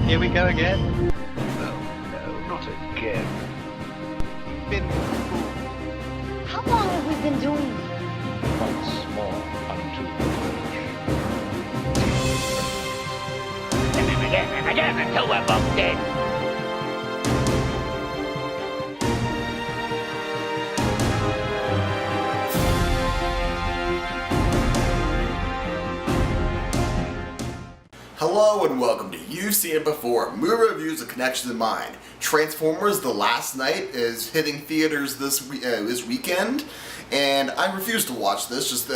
Here we go again. No, not again. You've been fooled. How long have we been doing this? Once more unto the verge. Again, until we're both dead. Hello and welcome to You've Seen It Before, movie reviews of Connections in Mind. Transformers: The Last Night is hitting theaters this weekend, and I refuse to watch this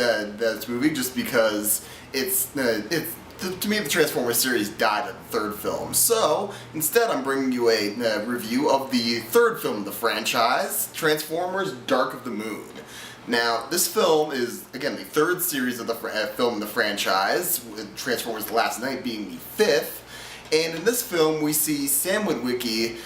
movie just because to me the Transformers series died at the third film. So instead I'm bringing you a review of the third film of the franchise, Transformers: Dark of the Moon. Now, this film is, again, the third series of the film in the franchise, with Transformers: The Last Night being the fifth. And in this film, we see Sam Witwicky,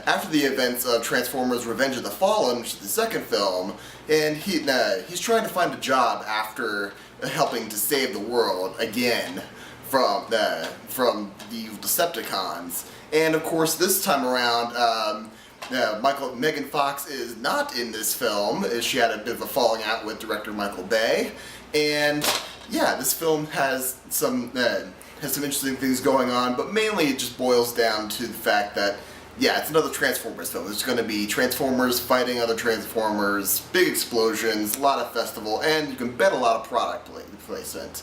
after the events of Transformers: Revenge of the Fallen, which is the second film, and he's trying to find a job after helping to save the world again from the Decepticons. And of course, this time around, Megan Fox is not in this film. She had a bit of a falling out with director Michael Bay, and yeah, this film has some interesting things going on, but mainly it just boils down to the fact that it's another Transformers film. There's going to be Transformers fighting other Transformers, big explosions, a lot of festival, and you can bet a lot of product placement.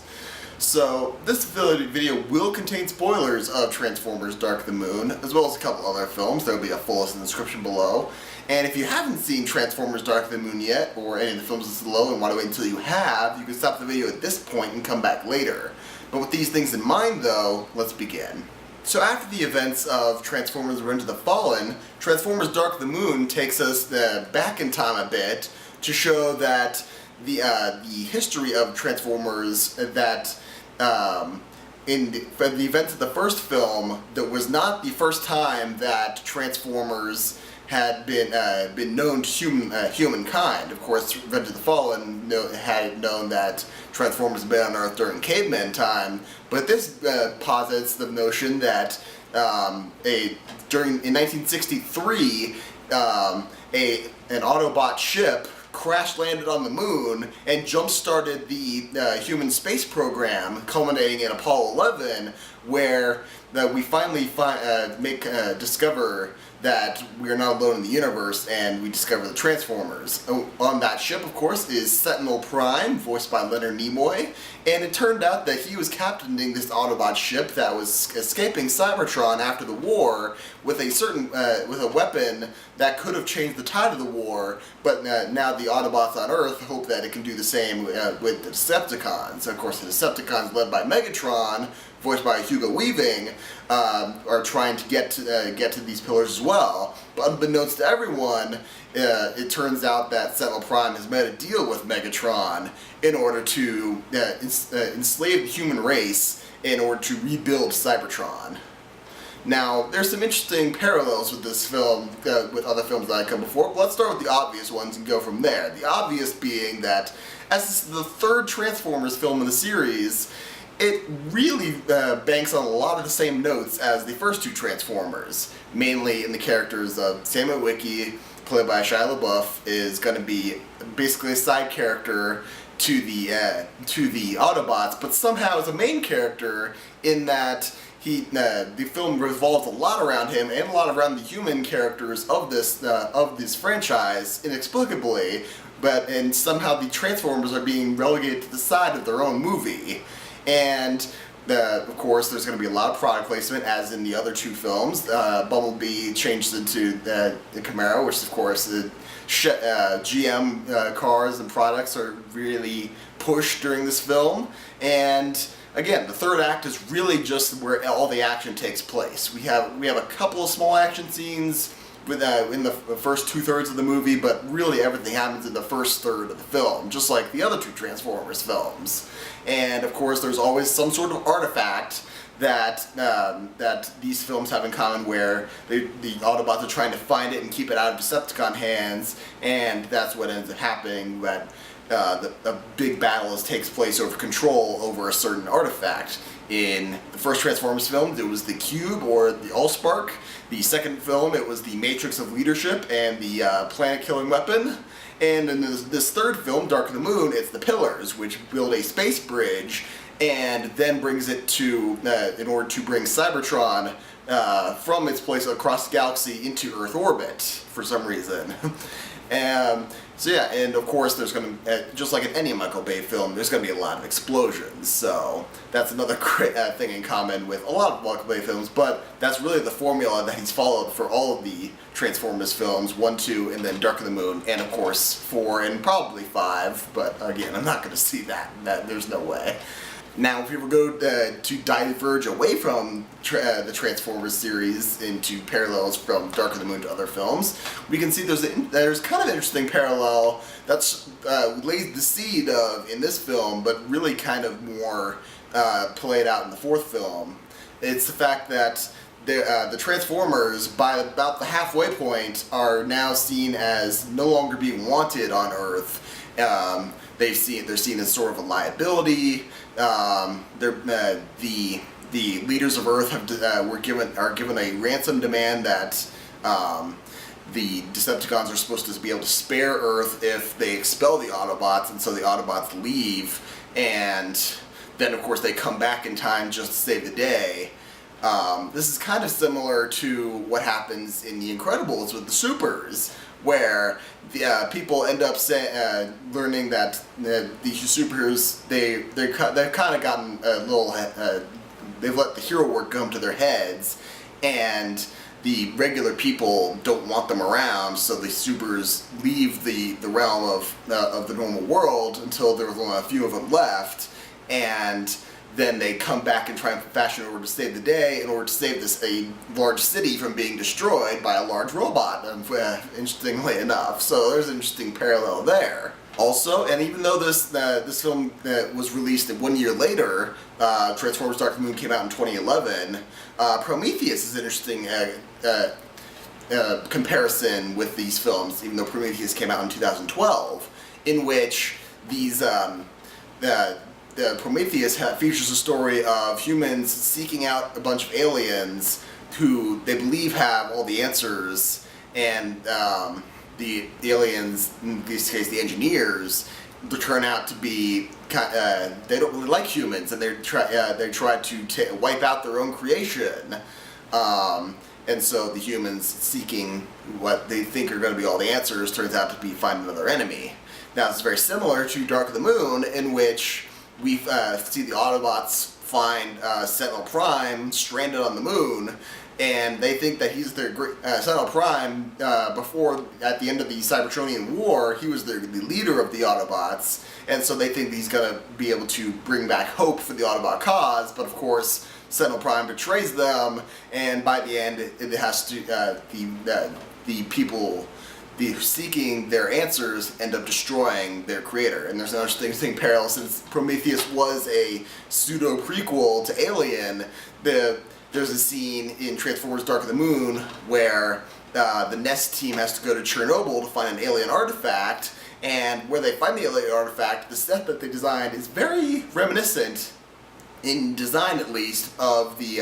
So, this video will contain spoilers of Transformers: Dark of the Moon, as well as a couple other films. There will be a full list in the description below. And if you haven't seen Transformers: Dark of the Moon yet, or any of the films listed below and want to wait until you have, you can stop the video at this point and come back later. But with these things in mind though, let's begin. So after the events of Transformers: Revenge of the Fallen, Transformers: Dark of the Moon takes us back in time a bit to show that the history of Transformers, that in the events of the first film, that was not the first time that Transformers had been known to humankind. Of course, Revenge of the Fallen had known that Transformers had been on Earth during caveman time, but this posits the notion that in 1963, an Autobot ship crash-landed on the moon and jump-started the human space program, culminating in Apollo 11, where we finally discover that we are not alone in the universe, and we discover the Transformers. On that ship, of course, is Sentinel Prime, voiced by Leonard Nimoy, and it turned out that he was captaining this Autobot ship that was escaping Cybertron after the war with a weapon that could have changed the tide of the war, but now the Autobots on Earth hope that it can do the same with the Decepticons. Of course, the Decepticons, led by Megatron, voiced by Hugo Weaving, are trying to get to these pillars as well. But unbeknownst to everyone, it turns out that Sentinel Prime has made a deal with Megatron in order to enslave the human race in order to rebuild Cybertron. Now, there's some interesting parallels with this film, with other films that I've come before. But let's start with the obvious ones and go from there. The obvious being that, as this is the third Transformers film in the series, it really banks on a lot of the same notes as the first two Transformers. Mainly in the characters of Sam Witwicky, played by Shia LaBeouf, is going to be basically a side character to the Autobots, but somehow is a main character in that the film revolves a lot around him and a lot around the human characters of this franchise inexplicably, and somehow the Transformers are being relegated to the side of their own movie. And of course, there's going to be a lot of product placement, as in the other two films. Bumblebee changed into the Camaro, which of course GM cars and products are really pushed during this film. And again, the third act is really just where all the action takes place. We have a couple of small action scenes in the first two-thirds of the movie, but really everything happens in the first third of the film, just like the other two Transformers films. And of course, there's always some sort of artifact that these films have in common, where the Autobots are trying to find it and keep it out of Decepticon hands, and that's what ends up happening, that a big battle takes place over control over a certain artifact. In the first Transformers film, it was the Cube or the Allspark. The second film, it was the Matrix of Leadership and the planet-killing weapon. And in this third film, Dark of the Moon, it's the Pillars, which build a space bridge and then brings it to, in order to bring Cybertron from its place across the galaxy into Earth orbit for some reason. So yeah, and of course there's going to, just like in any Michael Bay film, there's going to be a lot of explosions. So that's another great thing in common with a lot of Michael Bay films, but that's really the formula that he's followed for all of the Transformers films, 1, 2, and then Dark of the Moon, and of course 4 and probably 5, but again, I'm not going to see that. There's no way. Now, if we ever go to diverge away from the Transformers series into parallels from Dark of the Moon to other films, we can see there's kind of an interesting parallel that's laid the seed of in this film, but really kind of more played out in the fourth film. It's the fact that the Transformers, by about the halfway point, are now seen as no longer being wanted on Earth. They're seen as sort of a liability. The leaders of Earth are given a ransom demand that the Decepticons are supposed to be able to spare Earth if they expel the Autobots, and so the Autobots leave, and then of course they come back in time just to save the day. This is kind of similar to what happens in The Incredibles with the Supers, where the people end up learning that the supers they've kind of gotten a little they've let the hero work come to their heads, and the regular people don't want them around, so the supers leave the realm of the normal world until there's only a few of them left, and then they come back in triumphant fashion in order to save the day, in order to save a large city from being destroyed by a large robot, interestingly enough. So there's an interesting parallel there. Also, and even though this film was released 1 year later, Transformers Dark of the Moon came out in 2011, Prometheus is an interesting comparison with these films, even though Prometheus came out in 2012, in which these Prometheus features a story of humans seeking out a bunch of aliens who they believe have all the answers, and the aliens, in this case the engineers, turn out to be they don't really like humans, and they try to wipe out their own creation. And so the humans seeking what they think are going to be all the answers turns out to be find another enemy. Now, it's very similar to Dark of the Moon, in which we see the Autobots find Sentinel Prime stranded on the moon, and they think that he's their Sentinel Prime. Before, at the end of the Cybertronian War, he was the leader of the Autobots, and so they think he's going to be able to bring back hope for the Autobot cause. But of course, Sentinel Prime betrays them, and by the end, it has to the people seeking their answers end up destroying their creator. And there's another interesting parallel, since Prometheus was a pseudo prequel to Alien. There's a scene in Transformers Dark of the Moon where the Nest team has to go to Chernobyl to find an alien artifact, and where they find the alien artifact, the set that they designed is very reminiscent, in design at least, of the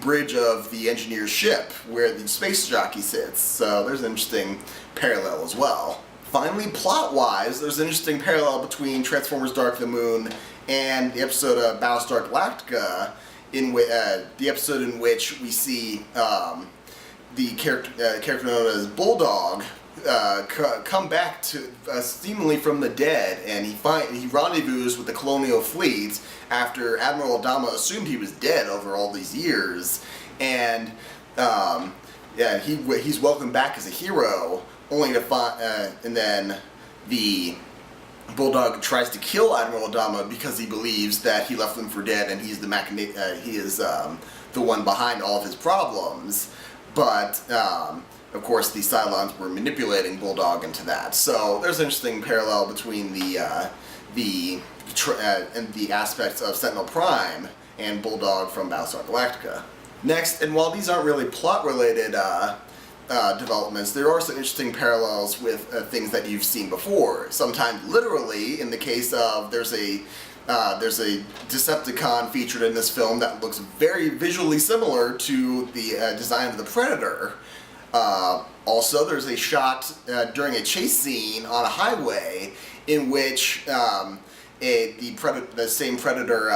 bridge of the engineer's ship where the space jockey sits. So there's an interesting parallel as well. Finally, plot-wise, there's an interesting parallel between Transformers Dark of the Moon and the episode of Battlestar Galactica, in the episode in which we see the character known as Bulldog come back to seemingly from the dead, and he rendezvous with the Colonial Fleet after Admiral Adama assumed he was dead over all these years, and he's welcomed back as a hero, only to find and then the Bulldog tries to kill Admiral Adama because he believes that he left them for dead, and he's he is the one behind all of his problems. But of course, the Cylons were manipulating Bulldog into that. So there's an interesting parallel between the aspects of Sentinel Prime and Bulldog from Battlestar Galactica. Next, and while these aren't really plot-related developments, there are some interesting parallels with things that you've seen before. Sometimes literally, in the case of there's a There's a Decepticon featured in this film that looks very visually similar to the design of the Predator. Also, there's a shot during a chase scene on a highway in which the same Predator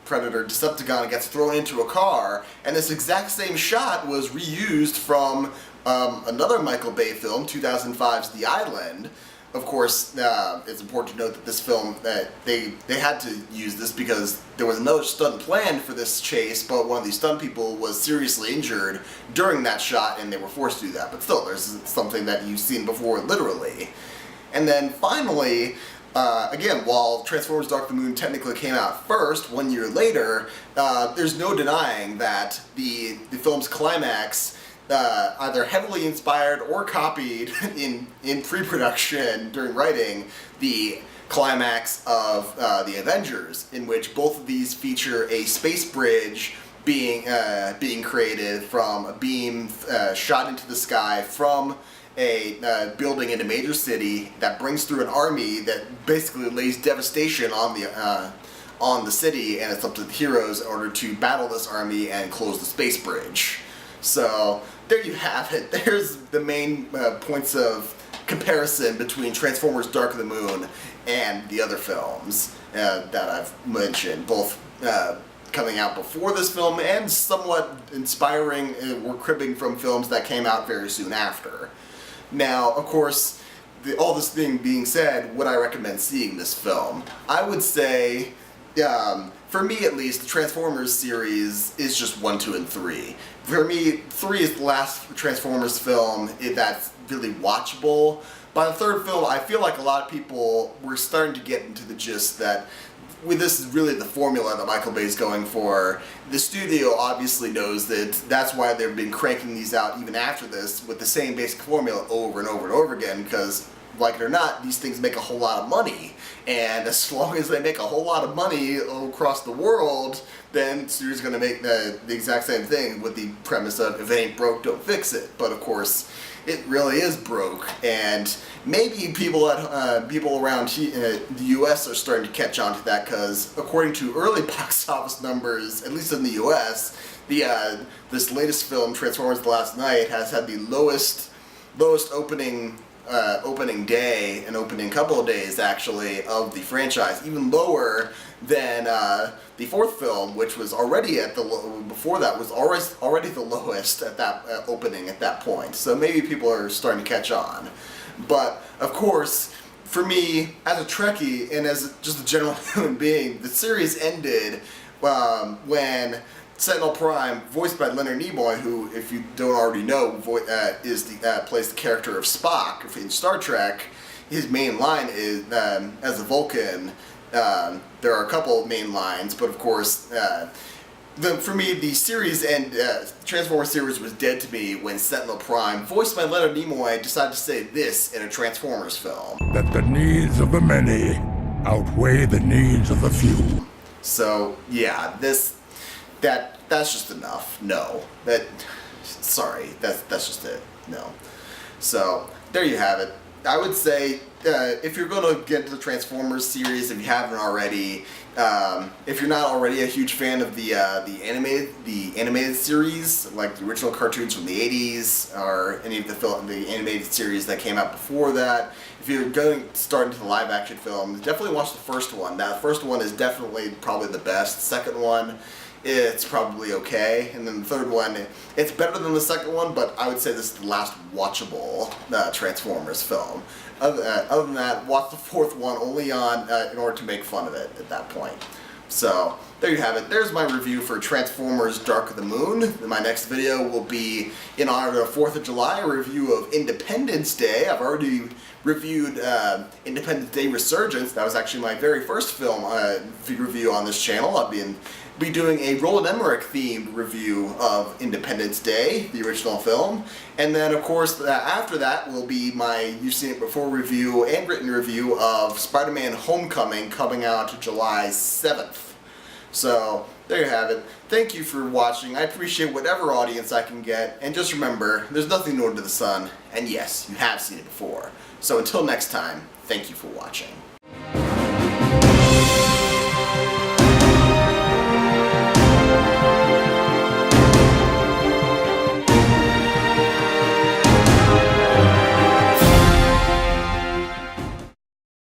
Decepticon gets thrown into a car, and this exact same shot was reused from another Michael Bay film, 2005's The Island. Of course, it's important to note that this film, they had to use this because there was another stunt planned for this chase, but one of these stunt people was seriously injured during that shot, and they were forced to do that. But still, there's something that you've seen before, literally. And then finally, again, while Transformers Dark of the Moon technically came out first, 1 year later, there's no denying that the film's climax either heavily inspired or copied in pre-production during writing the climax of the Avengers, in which both of these feature a space bridge being created from a beam shot into the sky from a building in a major city that brings through an army that basically lays devastation on the city, and it's up to the heroes in order to battle this army and close the space bridge. So there you have it. There's the main points of comparison between Transformers Dark of the Moon and the other films that I've mentioned, both coming out before this film and somewhat inspiring or cribbing from films that came out very soon after. Now, of course, all this thing being said, would I recommend seeing this film? I would say, for me at least, the Transformers series is just 1, 2, and 3. For me, 3 is the last Transformers film that's really watchable. By the third film, I feel like a lot of people were starting to get into the gist that this is really the formula that Michael Bay's going for. The studio obviously knows that that's why they've been cranking these out even after this with the same basic formula over and over and over again, because like it or not, these things make a whole lot of money. And as long as they make a whole lot of money across the world, then the studio's going to make the exact same thing with the premise of if it ain't broke, don't fix it. But of course, it really is broke, and maybe people around the U.S. are starting to catch on to that, because according to early box office numbers, at least in the U.S., this latest film, Transformers: The Last Night, has had the lowest opening day and opening couple of days actually of the franchise, even lower than the fourth film, which was already at the before that was already the lowest at that opening at that point. So maybe people are starting to catch on. But of course, for me as a Trekkie and as just a general human being, the series ended when Sentinel Prime, voiced by Leonard Nimoy, who, if you don't already know, plays the character of Spock in Star Trek. His main line is, as a Vulcan, there are a couple of main lines, but of course, for me, the series and Transformers series was dead to me when Sentinel Prime, voiced by Leonard Nimoy, decided to say this in a Transformers film: that the needs of the many outweigh the needs of the few. So yeah, that's just enough. No, sorry, that's just it. No. So there you have it. I would say if you're going to get into the Transformers series, if you haven't already, if you're not already a huge fan of the animated series, like the original cartoons from the 80s, or any of the animated series that came out before that, if you're going to start into the live action film, definitely watch the first one. Now, the first one is definitely probably the best. The second one, it's probably okay, and then the third one, it's better than the second one, but I would say this is the last watchable Transformers film. Other than that, watch the fourth one only in order to make fun of it at that point. So there you have it. There's my review for Transformers Dark of the Moon. My next video will be in honor of 4th of July, a review of Independence Day. I've already reviewed Independence Day Resurgence. That was actually my very first film review on this channel. I'll be doing a Roland Emmerich themed review of Independence Day, the original film, and then of course after that will be my You've Seen It Before review and written review of Spider-Man Homecoming, coming out July 7th. So there you have it. Thank you for watching. I appreciate whatever audience I can get, and just remember, there's nothing new under the sun, and yes, you have seen it before. So until next time, thank you for watching.